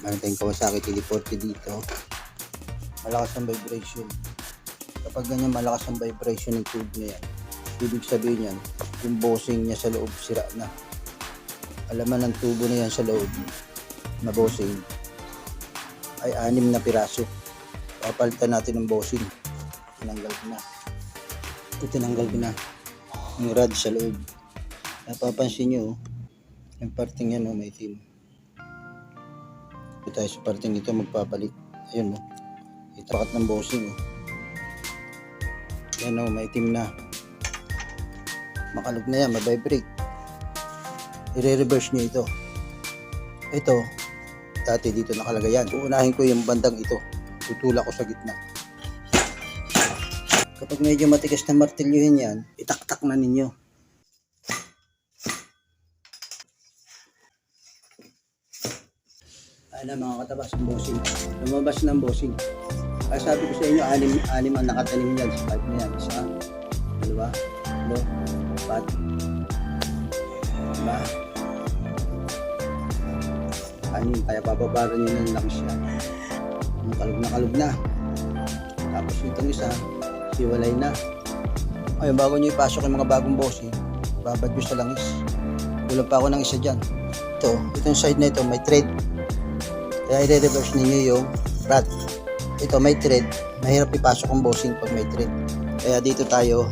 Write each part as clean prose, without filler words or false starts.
Meron tayong Kawasaki TD40 dito. Malakas ang vibration. Kapag ganyan malakas ang vibration ng tube na yan, ibig sabihin yan, yung bossing niya sa loob sira na. Alaman ng tubo na yan sa loob na bossing ay 6 na piraso. Papalitan natin ng bossing. Tinanggal ko na. Ito tinanggal ko na yung rod sa loob. Napapansin nyo, yung parting yan may itim. Ito tayo sa parting dito magpapalit. Ayun itakat ng bossing yan may itim na. Makalog na yan, mabibrate. I-reverse nyo ito. Ito dati dito nakalagay yan. Uunahin ko yung bandang ito. Tutulak ko sa gitna. Kapag medyo matigas na martilyohin yan, itaktak na ninyo. Ayan na mga katabas, ang bossing. Lumabas ng bossing. Kaya sabi ko sa inyo, 6 ang nakatanim yan sa pipe na yan. Isa, dalawa, 4, 5, 6. Kaya bababaran nyo ng langis yan. Kalog na. Tapos itong isa, siwalay na. Ayun, bago nyo ipasok yung mga bagong bossing, babad nyo sa langis. Kulang pa ako ng isa dyan. Itong side na ito, may thread. Kaya i-reverse ninyo yung rod. Ito may thread. Mahirap ipasok ang bossing pag may thread. Kaya dito tayo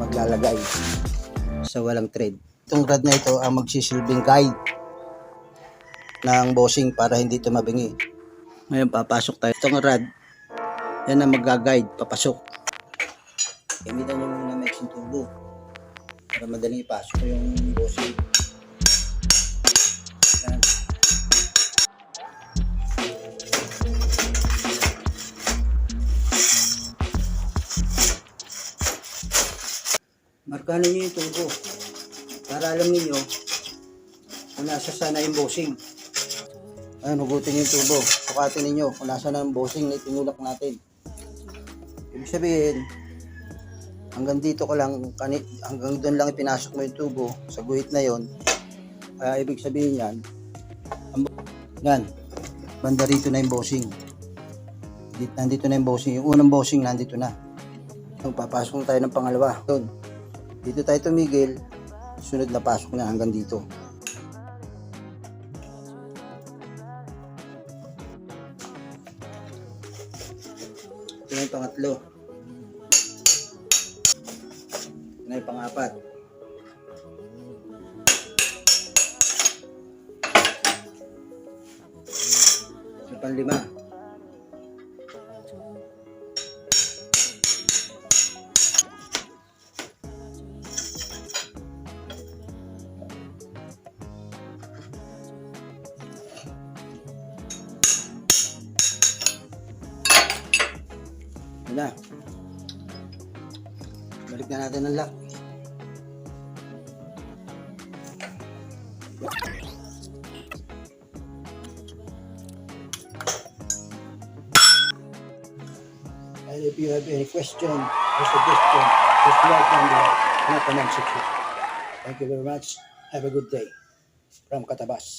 maglalagay sa walang thread. Itong rod na ito ang magsisilbing guide ng bossing para hindi ito mabingi. Ngayon papasok tayo. Itong rod, yan ang mag-guide papasok. Gamitan nyo muna mixing turbo para madaling ipasok yung bossing. Yan. Markahan niyo yung turbo para alam niyo kung nasa sana yung bossing. Ayun, hugutin yung turbo. Sukatin ninyo kung nasa na yung bossing na itinulak natin. Ibig sabihin, hanggang dito ka lang, hanggang doon lang ipinasok mo yung tubo sa guhit na yon. Kaya ibig sabihin yan, banda rito na yung bossing. Nandito na yung bossing. Yung unang bossing nandito na. Papasok na tayo ng pangalawa. Doon. Dito tayo tumigil, sunod na pasok na hanggang dito. Ito na yung pangatlo. Ito na yung pang-4. Ito yung pang-5. Na. Balik na natin ang lock. And if you have any question or suggestion, just write down in the comment section. Thank you very much. Have a good day. From Katabas.